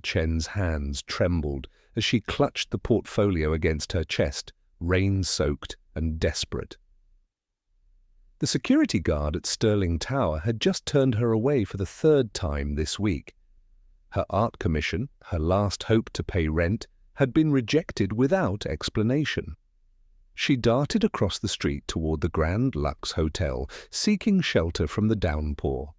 Chen's hands trembled as she clutched the portfolio against her chest, rain-soaked and desperate. The security guard at Sterling Tower had just turned her away for the third time this week. Her art commission, her last hope to pay rent, had been rejected without explanation. She darted across the street toward the Grand Lux Hotel, seeking shelter from the downpour.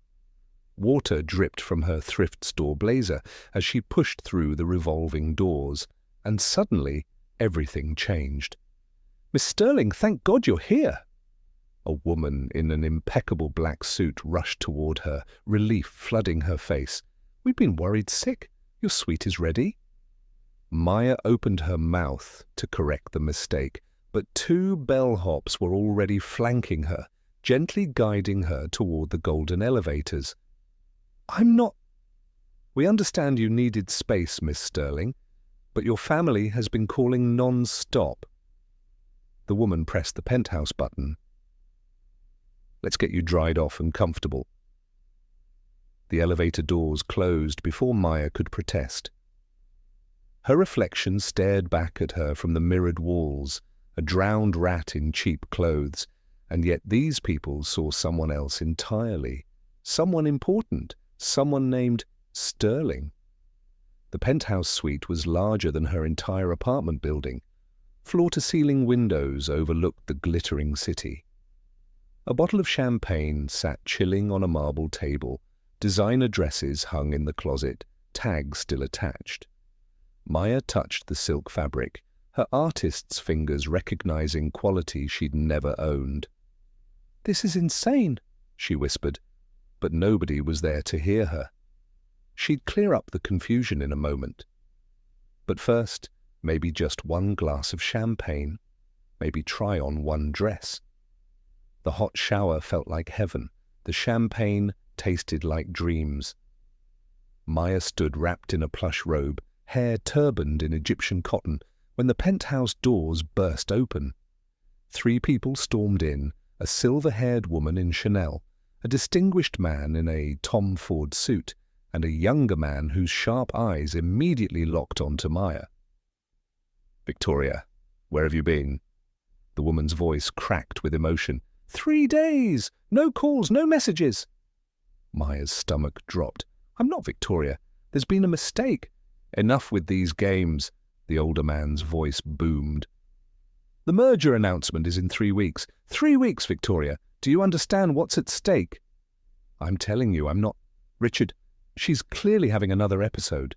Water dripped from her thrift store blazer as she pushed through the revolving doors, and suddenly everything changed. "Miss Sterling, thank God you're here!" A woman in an impeccable black suit rushed toward her, relief flooding her face. "We've been worried sick. Your suite is ready." Maya opened her mouth to correct the mistake, but two bellhops were already flanking her, gently guiding her toward the golden elevators. "I'm not—" "We understand you needed space, Miss Sterling, but your family has been calling non-stop." The woman pressed the penthouse button. "Let's get you dried off and comfortable." The elevator doors closed before Maya could protest. Her reflection stared back at her from the mirrored walls, a drowned rat in cheap clothes, and yet these people saw someone else entirely, someone important, someone named Sterling. The penthouse suite was larger than her entire apartment building. Floor-to-ceiling windows overlooked the glittering city. A bottle of champagne sat chilling on a marble table, designer dresses hung in the closet, tags still attached. Maya touched the silk fabric, her artist's fingers recognizing quality she'd never owned. "This is insane," she whispered, but nobody was there to hear her. She'd clear up the confusion in a moment. But first, maybe just one glass of champagne, maybe try on one dress. The hot shower felt like heaven, the champagne tasted like dreams. Maya stood wrapped in a plush robe, hair turbaned in Egyptian cotton, when the penthouse doors burst open. 3 people stormed in, a silver-haired woman in Chanel, a distinguished man in a Tom Ford suit, and a younger man whose sharp eyes immediately locked onto Maya. "Victoria, where have you been?" The woman's voice cracked with emotion. 3 days! No calls, no messages!" Maya's stomach dropped. "I'm not Victoria. There's been a mistake." "Enough with these games," the older man's voice boomed. "The merger announcement is in 3 weeks. 3 weeks, Victoria. Do you understand what's at stake?" "I'm telling you, I'm not—" "Richard, she's clearly having another episode."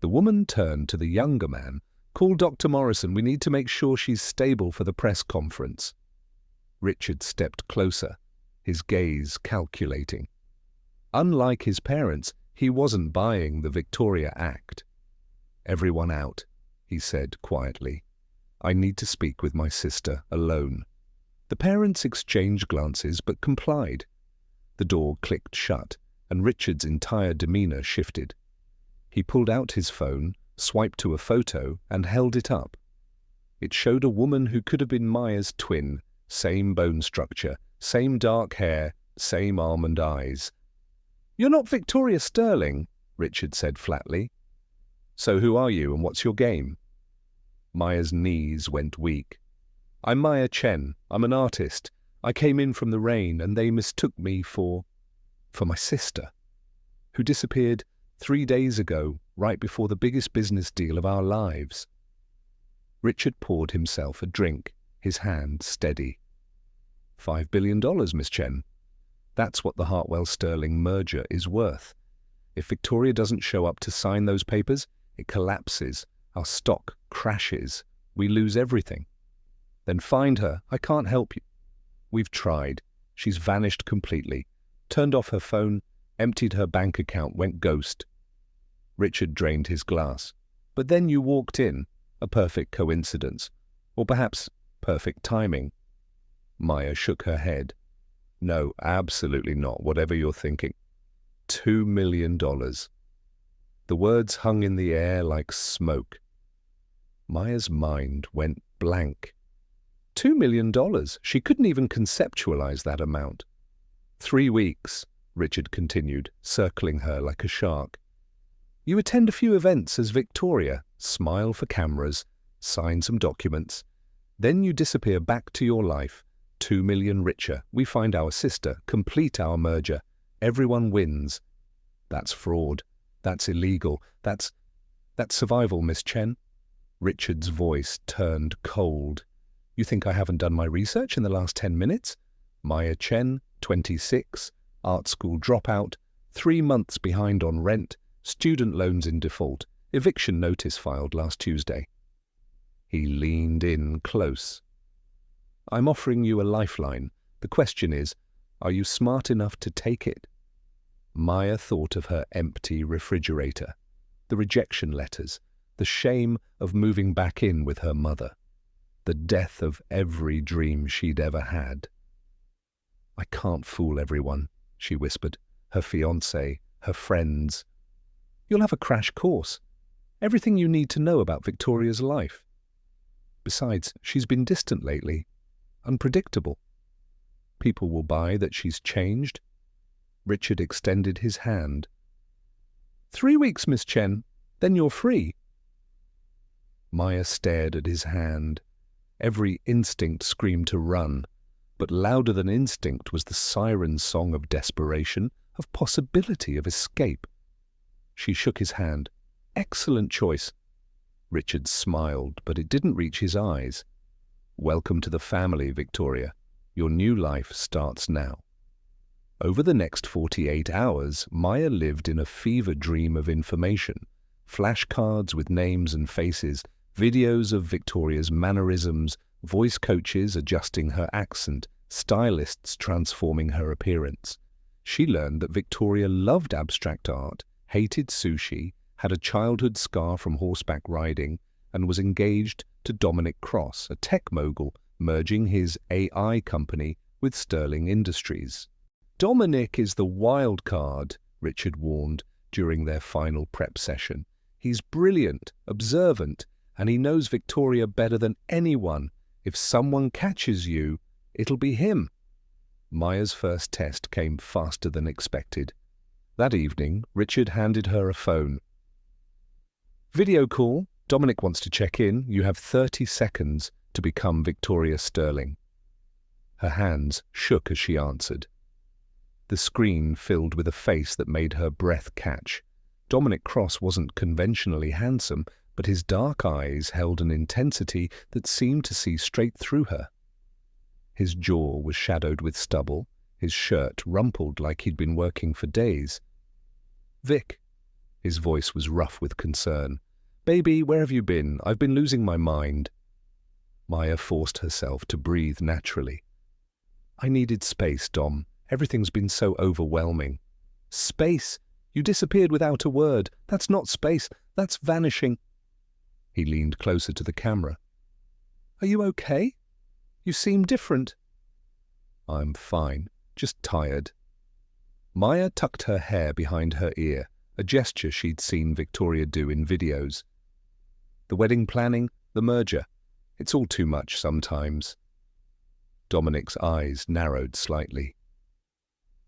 The woman turned to the younger man. "Call Dr. Morrison. We need to make sure she's stable for the press conference." Richard stepped closer, his gaze calculating. Unlike his parents, he wasn't buying the Victoria act. "Everyone out," he said quietly. "I need to speak with my sister alone." The parents exchanged glances but complied. The door clicked shut, and Richard's entire demeanor shifted. He pulled out his phone, swiped to a photo, and held it up. It showed a woman who could have been Maya's twin, same bone structure, same dark hair, same almond eyes. "You're not Victoria Sterling," Richard said flatly. "So who are you and what's your game?" Maya's knees went weak. "I'm Maya Chen. I'm an artist. I came in from the rain and they mistook me for my sister, who disappeared 3 days ago, right before the biggest business deal of our lives." Richard poured himself a drink, his hand steady. $5 billion, Miss Chen. That's what the Hartwell-Sterling merger is worth. If Victoria doesn't show up to sign those papers, it collapses. Our stock crashes. We lose everything. Then find her. I can't help you. We've tried. She's vanished completely. Turned off her phone, emptied her bank account, went ghost. Richard drained his glass. But then you walked in. A perfect coincidence. Or perhaps perfect timing. Maya shook her head. "No, absolutely not, whatever you're thinking. $2 million. The words hung in the air like smoke. Maya's mind went blank. $2 million. She couldn't even conceptualize that amount. 3 weeks, Richard continued, circling her like a shark. You attend a few events as Victoria, smile for cameras, sign some documents. Then you disappear back to your life, 2 million richer. We find our sister, complete our merger. Everyone wins. That's fraud. That's illegal. That's survival, Miss Chen. Richard's voice turned cold. You think I haven't done my research in the last 10 minutes? Maya Chen, 26, art school dropout, 3 months behind on rent, student loans in default, eviction notice filed last Tuesday. He leaned in close. I'm offering you a lifeline. The question is, are you smart enough to take it? Maya thought of her empty refrigerator, the rejection letters, the shame of moving back in with her mother, the death of every dream she'd ever had. I can't fool everyone, she whispered, her fiancé, her friends. You'll have a crash course. Everything you need to know about Victoria's life. Besides, she's been distant lately, unpredictable. People will buy that she's changed. Richard extended his hand. 3 weeks, Miss Chen, then you're free. Maya stared at his hand. Every instinct screamed to run, but louder than instinct was the siren song of desperation, of possibility of escape. She shook his hand. Excellent choice. Richard smiled, but it didn't reach his eyes. Welcome to the family, Victoria. Your new life starts now. Over the next 48 hours, Maya lived in a fever dream of information. Flashcards with names and faces, videos of Victoria's mannerisms, voice coaches adjusting her accent, stylists transforming her appearance. She learned that Victoria loved abstract art, hated sushi, had a childhood scar from horseback riding, and was engaged to Dominic Cross, a tech mogul, merging his AI company with Sterling Industries. Dominic is the wild card, Richard warned during their final prep session. He's brilliant, observant, and he knows Victoria better than anyone. If someone catches you, it'll be him. Maya's first test came faster than expected. That evening, Richard handed her a phone. Video call. Dominic wants to check in. You have 30 seconds to become Victoria Sterling. Her hands shook as she answered. The screen filled with a face that made her breath catch. Dominic Cross wasn't conventionally handsome, but his dark eyes held an intensity that seemed to see straight through her. His jaw was shadowed with stubble, his shirt rumpled like he'd been working for days. Vic. His voice was rough with concern. Baby, where have you been? I've been losing my mind. Maya forced herself to breathe naturally. I needed space, Dom. Everything's been so overwhelming. Space? You disappeared without a word. That's not space. That's vanishing. He leaned closer to the camera. Are you okay? You seem different. I'm fine. Just tired. Maya tucked her hair behind her ear, a gesture she'd seen Victoria do in videos. The wedding planning, the merger. It's all too much sometimes. Dominic's eyes narrowed slightly.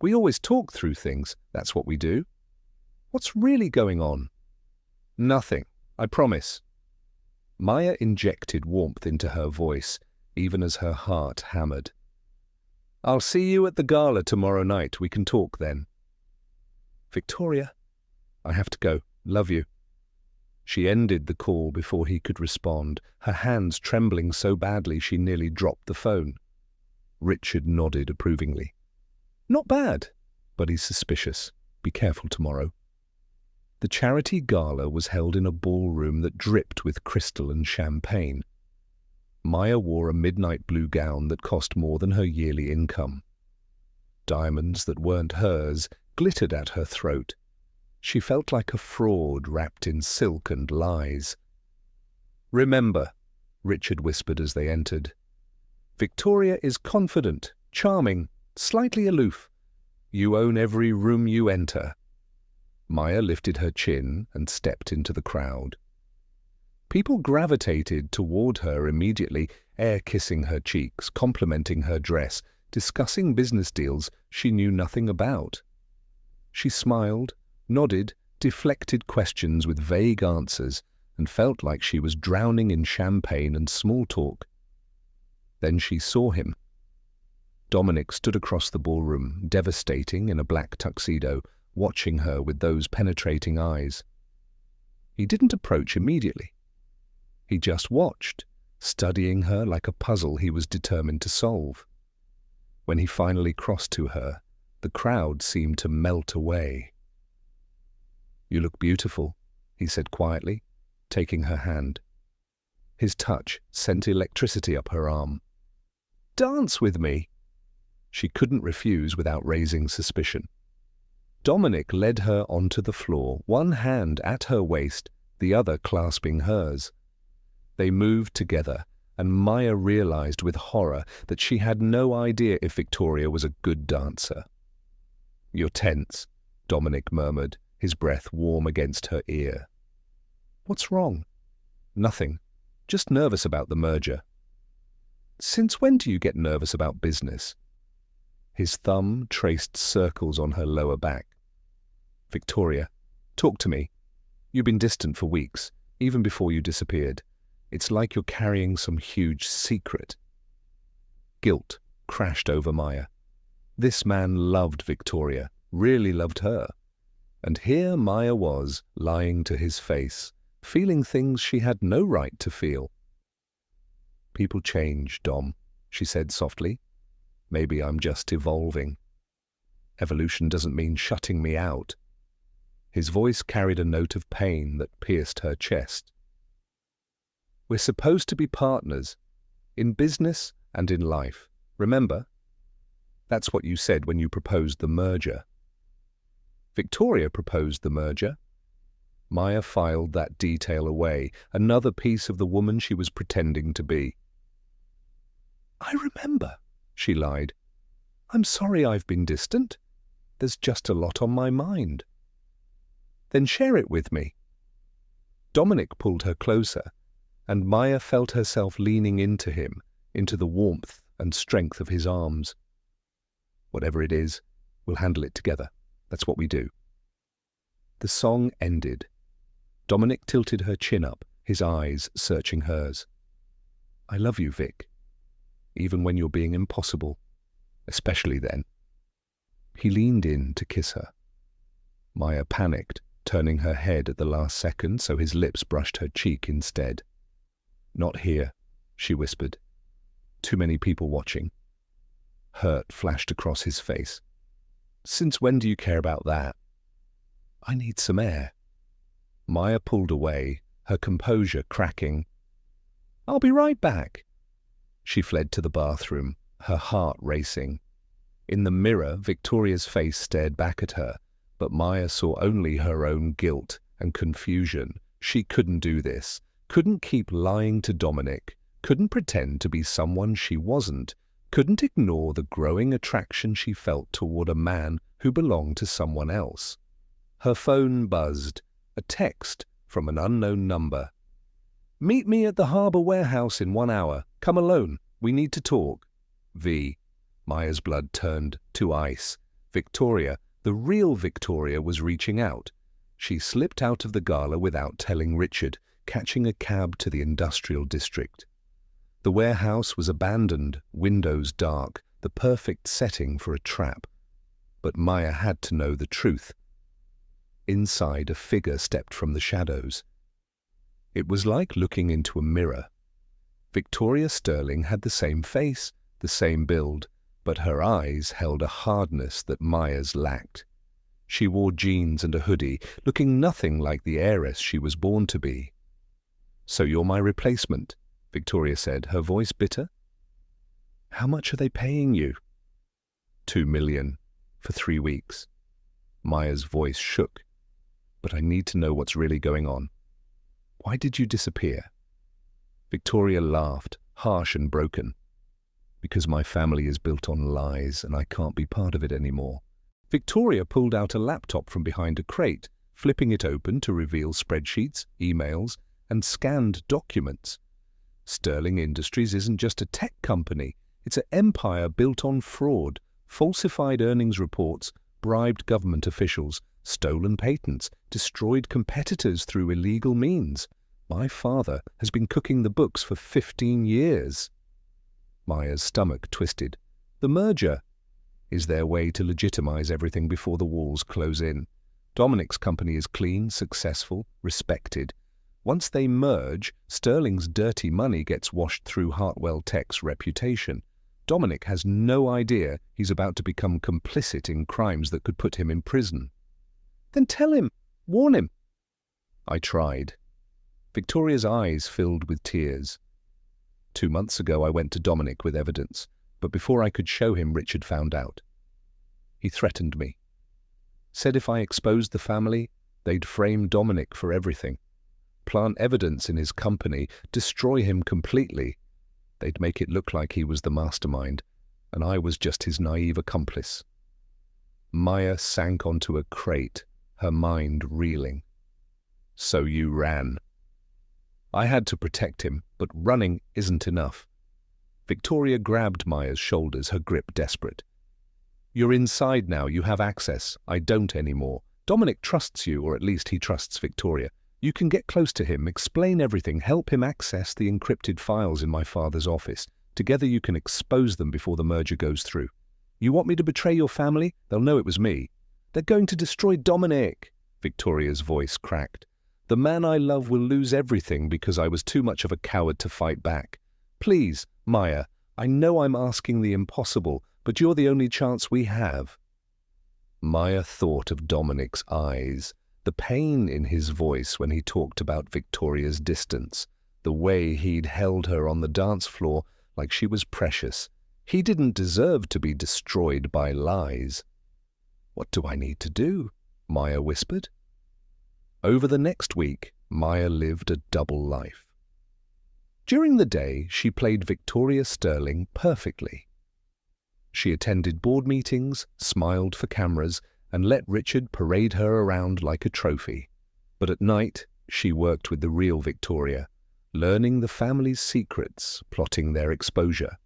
We always talk through things. That's what we do. What's really going on? Nothing. I promise. Maya injected warmth into her voice, even as her heart hammered. I'll see you at the gala tomorrow night. We can talk then. Victoria, I have to go. Love you. She ended the call before he could respond, her hands trembling so badly she nearly dropped the phone. Richard nodded approvingly. Not bad, but he's suspicious. Be careful tomorrow. The charity gala was held in a ballroom that dripped with crystal and champagne. Maya wore a midnight blue gown that cost more than her yearly income. Diamonds that weren't hers glittered at her throat. She felt like a fraud wrapped in silk and lies. Remember, Richard whispered as they entered, Victoria is confident, charming, slightly aloof. You own every room you enter. Maya lifted her chin and stepped into the crowd. People gravitated toward her immediately, air-kissing her cheeks, complimenting her dress, discussing business deals she knew nothing about. She smiled, nodded, deflected questions with vague answers, and felt like she was drowning in champagne and small talk. Then she saw him. Dominic stood across the ballroom, devastating in a black tuxedo, watching her with those penetrating eyes. He didn't approach immediately. He just watched, studying her like a puzzle he was determined to solve. When he finally crossed to her, the crowd seemed to melt away. "You look beautiful," he said quietly, taking her hand. His touch sent electricity up her arm. "Dance with me!" She couldn't refuse without raising suspicion. Dominic led her onto the floor, one hand at her waist, the other clasping hers. They moved together, and Maya realized with horror that she had no idea if Victoria was a good dancer. "You're tense," Dominic murmured, his breath warm against her ear. "What's wrong?" "Nothing. Just nervous about the merger." "Since when do you get nervous about business?" His thumb traced circles on her lower back. "Victoria, talk to me. You've been distant for weeks, even before you disappeared. It's like you're carrying some huge secret." Guilt crashed over Maya. This man loved Victoria, really loved her. And here Maya was, lying to his face, feeling things she had no right to feel. "People change, Dom," she said softly. "Maybe I'm just evolving. Evolution doesn't mean shutting me out." His voice carried a note of pain that pierced her chest. "We're supposed to be partners, in business and in life. Remember? That's what you said when you proposed the merger." "Victoria proposed the merger." Maya filed that detail away, another piece of the woman she was pretending to be. "I remember," she lied. "I'm sorry I've been distant. There's just a lot on my mind." "Then share it with me." Dominic pulled her closer, and Maya felt herself leaning into him, into the warmth and strength of his arms. "Whatever it is, we'll handle it together. That's what we do." The song ended. Dominic tilted her chin up, his eyes searching hers. "I love you, Vic. Even when you're being impossible. Especially then." He leaned in to kiss her. Maya panicked, turning her head at the last second so his lips brushed her cheek instead. "Not here," she whispered. "Too many people watching." Hurt flashed across his face. "Since when do you care about that?" "I need some air." Maya pulled away, her composure cracking. "I'll be right back." She fled to the bathroom, her heart racing. In the mirror, Victoria's face stared back at her, but Maya saw only her own guilt and confusion. She couldn't do this, couldn't keep lying to Dominic, couldn't pretend to be someone she wasn't, couldn't ignore the growing attraction she felt toward a man who belonged to someone else. Her phone buzzed, a text from an unknown number. "Meet me at the harbour warehouse in 1 hour. Come alone. We need to talk." V. Maya's blood turned to ice. Victoria, the real Victoria, was reaching out. She slipped out of the gala without telling Richard, catching a cab to the industrial district. The warehouse was abandoned, windows dark, the perfect setting for a trap. But Maya had to know the truth. Inside, a figure stepped from the shadows. It was like looking into a mirror. Victoria Sterling had the same face, the same build, but her eyes held a hardness that Maya's lacked. She wore jeans and a hoodie, looking nothing like the heiress she was born to be. "So you're my replacement," Victoria said, her voice bitter. "How much are they paying you?" $2 million, for 3 weeks. Maya's voice shook. "But I need to know what's really going on. Why did you disappear?" Victoria laughed, harsh and broken. "Because my family is built on lies and I can't be part of it anymore." Victoria pulled out a laptop from behind a crate, flipping it open to reveal spreadsheets, emails, and scanned documents. Sterling Industries isn't just a tech company. It's an empire built on fraud, falsified earnings reports, bribed government officials, stolen patents, destroyed competitors through illegal means. My father has been cooking the books for 15 years. Maya's stomach twisted. The merger is their way to legitimize everything before the walls close in. Dominic's company is clean, successful, respected. Once they merge, Sterling's dirty money gets washed through Hartwell Tech's reputation. Dominic has no idea he's about to become complicit in crimes that could put him in prison. Then tell him, warn him. I tried. Victoria's eyes filled with tears. 2 months ago I went to Dominic with evidence, but before I could show him, Richard found out. He threatened me. Said if I exposed the family, they'd frame Dominic for everything. Plant evidence in his company, destroy him completely. They'd make it look like he was the mastermind, and I was just his naive accomplice. Maya sank onto a crate, her mind reeling. So you ran. I had to protect him, but running isn't enough. Victoria grabbed Maya's shoulders, her grip desperate. You're inside now, you have access. I don't anymore. Dominic trusts you, or at least he trusts Victoria. You can get close to him, explain everything, help him access the encrypted files in my father's office. Together you can expose them before the merger goes through. You want me to betray your family? They'll know it was me. They're going to destroy Dominic. Victoria's voice cracked. The man I love will lose everything because I was too much of a coward to fight back. Please, Maya, I know I'm asking the impossible, but you're the only chance we have. Maya thought of Dominic's eyes, the pain in his voice when he talked about Victoria's distance, the way he'd held her on the dance floor like she was precious. He didn't deserve to be destroyed by lies. What do I need to do? Maya whispered. Over the next week, Maya lived a double life. During the day, she played Victoria Sterling perfectly. She attended board meetings, smiled for cameras, and let Richard parade her around like a trophy. But at night, she worked with the real Victoria, learning the family's secrets, plotting their exposure.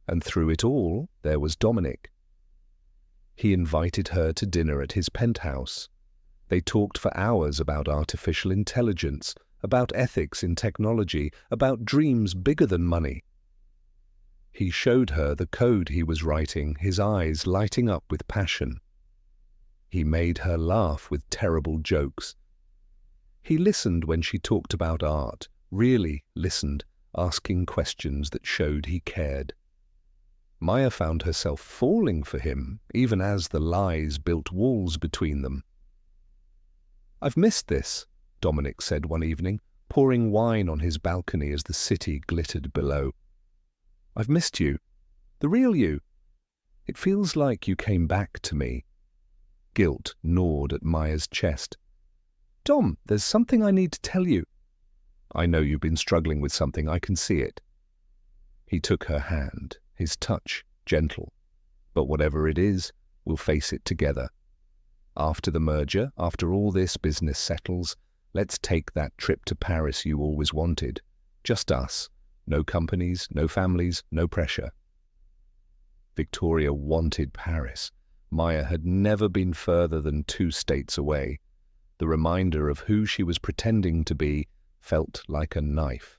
And through it all, there was Dominic. He invited her to dinner at his penthouse. They talked for hours about artificial intelligence, about ethics in technology, about dreams bigger than money. He showed her the code he was writing, his eyes lighting up with passion. He made her laugh with terrible jokes. He listened when she talked about art, really listened, asking questions that showed he cared. Maya found herself falling for him, even as the lies built walls between them. "I've missed this," Dominic said one evening, pouring wine on his balcony as the city glittered below. "I've missed you, the real you. It feels like you came back to me." Guilt gnawed at Maya's chest. "Dom, there's something I need to tell you." "I know you've been struggling with something, I can see it." He took her hand, his touch gentle. "But whatever it is, we'll face it together. After the merger, after all this business settles, let's take that trip to Paris you always wanted. Just us. No companies, no families, no pressure." Victoria wanted Paris. Maya had never been further than 2 states away. The reminder of who she was pretending to be felt like a knife.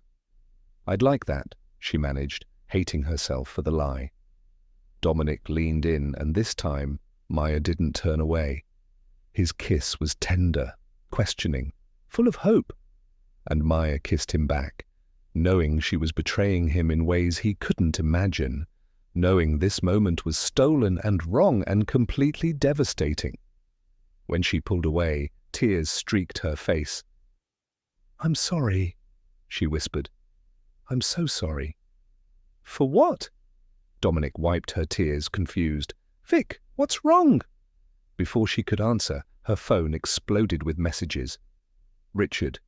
"I'd like that," she managed, hating herself for the lie. Dominic leaned in, and this time Maya didn't turn away. His kiss was tender, questioning, full of hope. And Maya kissed him back, knowing she was betraying him in ways he couldn't imagine, knowing this moment was stolen and wrong and completely devastating. When she pulled away, tears streaked her face. "I'm sorry," she whispered. "I'm so sorry." "For what?" Dominic wiped her tears, confused. "Vic, what's wrong?" Before she could answer, her phone exploded with messages. "Richard.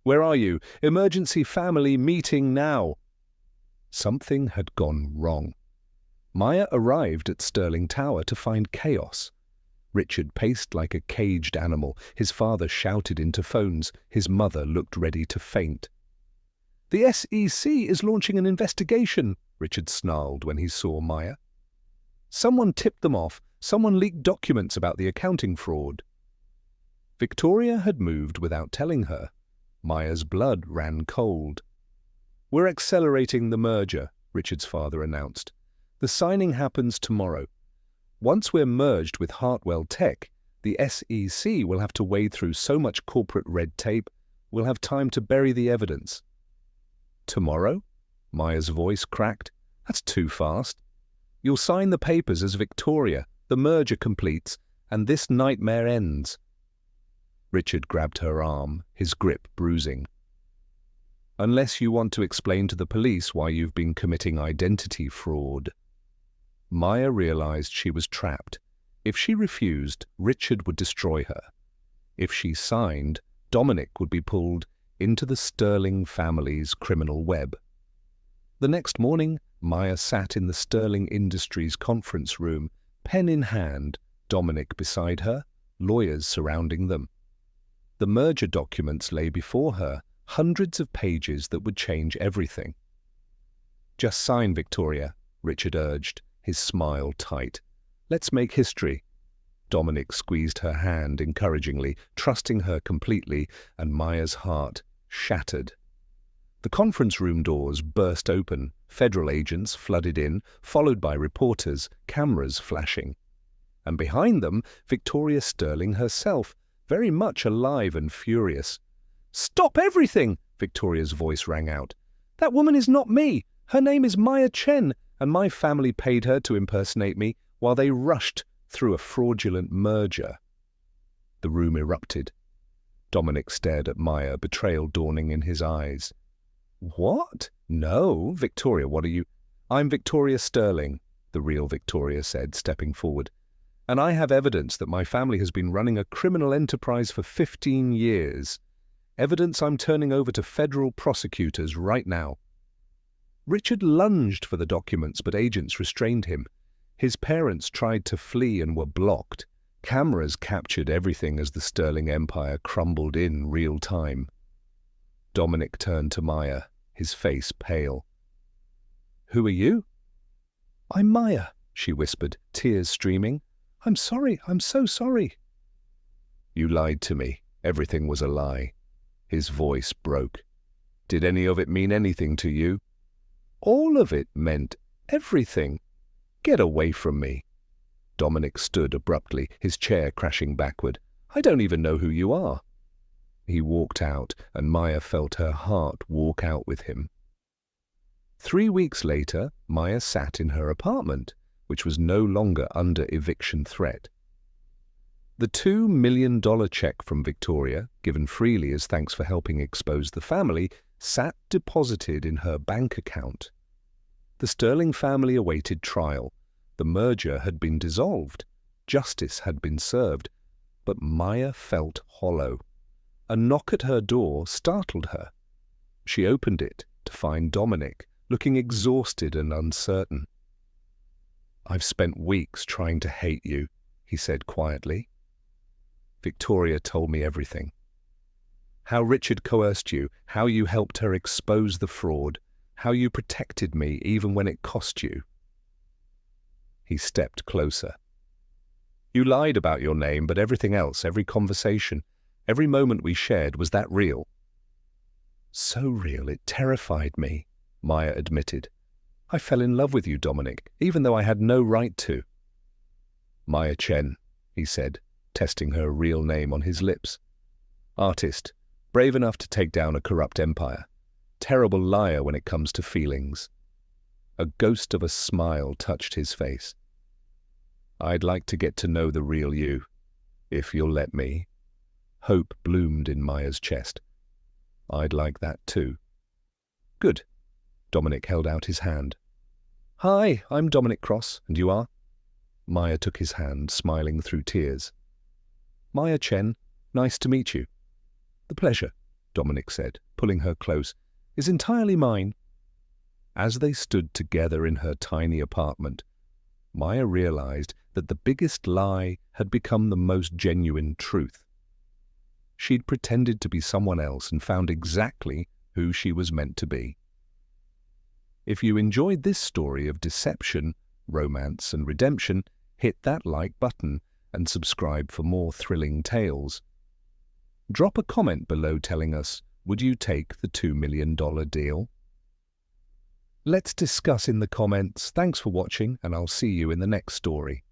Where are you? Emergency family meeting now." Something had gone wrong. Maya arrived at Sterling Tower to find chaos. Richard paced like a caged animal. His father shouted into phones. His mother looked ready to faint. "The SEC is launching an investigation," Richard snarled when he saw Maya. "Someone tipped them off. Someone leaked documents about the accounting fraud." Victoria had moved without telling her. Maya's blood ran cold. "We're accelerating the merger," Richard's father announced. "The signing happens tomorrow. Once we're merged with Hartwell Tech, the SEC will have to wade through so much corporate red tape, we'll have time to bury the evidence." "Tomorrow?" Maya's voice cracked. "That's too fast. You'll sign the papers as Victoria, the merger completes, and this nightmare ends." Richard grabbed her arm, his grip bruising. "Unless you want to explain to the police why you've been committing identity fraud." Maya realized she was trapped. If she refused, Richard would destroy her. If she signed, Dominic would be pulled into the Sterling family's criminal web. The next morning, Maya sat in the Sterling Industries conference room, pen in hand, Dominic beside her, lawyers surrounding them. The merger documents lay before her, hundreds of pages that would change everything. "Just sign, Victoria," Richard urged, his smile tight. "Let's make history." Dominic squeezed her hand encouragingly, trusting her completely, and Maya's heart shattered. The conference room doors burst open, federal agents flooded in, followed by reporters, cameras flashing. And behind them, Victoria Sterling herself, very much alive and furious. "Stop everything!" Victoria's voice rang out. "That woman is not me! Her name is Maya Chen, and my family paid her to impersonate me while they rushed through a fraudulent merger." The room erupted. Dominic stared at Maya, betrayal dawning in his eyes. "What? No, Victoria, what are you—" "I'm Victoria Sterling," the real Victoria said, stepping forward. "And I have evidence that my family has been running a criminal enterprise for 15 years. Evidence I'm turning over to federal prosecutors right now." Richard lunged for the documents, but agents restrained him. His parents tried to flee and were blocked. Cameras captured everything as the Sterling Empire crumbled in real time. Dominic turned to Maya, his face pale. "Who are you?" "I'm Maya," she whispered, tears streaming. "I'm sorry, I'm so sorry." "You lied to me. Everything was a lie." His voice broke. "Did any of it mean anything to you?" "All of it meant everything. Get away from me." Dominic stood abruptly, his chair crashing backward. "I don't even know who you are." He walked out, and Maya felt her heart walk out with him. 3 weeks later, Maya sat in her apartment, which was no longer under eviction threat. The $2 million check from Victoria, given freely as thanks for helping expose the family, sat deposited in her bank account. The Sterling family awaited trial. The merger had been dissolved. Justice had been served. But Maya felt hollow. A knock at her door startled her. She opened it to find Dominic, looking exhausted and uncertain. "I've spent weeks trying to hate you," he said quietly. Victoria told me everything. How Richard coerced you, how you helped her expose the fraud, how you protected me even when it cost you. He stepped closer. "You lied about your name, but everything else, every conversation, every moment we shared, was that real?" "So real, it terrified me," Maya admitted. "I fell in love with you, Dominic, even though I had no right to." "Maya Chen," he said, testing her real name on his lips. "Artist, brave enough to take down a corrupt empire. Terrible liar when it comes to feelings." A ghost of a smile touched his face. "I'd like to get to know the real you, if you'll let me." Hope bloomed in Maya's chest. "I'd like that too." "Good." Dominic held out his hand. "Hi, I'm Dominic Cross, and you are?" Maya took his hand, smiling through tears. "Maya Chen, nice to meet you." "The pleasure," Dominic said, pulling her close, "is entirely mine." As they stood together in her tiny apartment, Maya realized that the biggest lie had become the most genuine truth. She'd pretended to be someone else and found exactly who she was meant to be. If you enjoyed this story of deception, romance, and redemption, hit that like button and subscribe for more thrilling tales. Drop a comment below telling us, would you take the $2 million deal? Let's discuss in the comments. Thanks for watching, and I'll see you in the next story.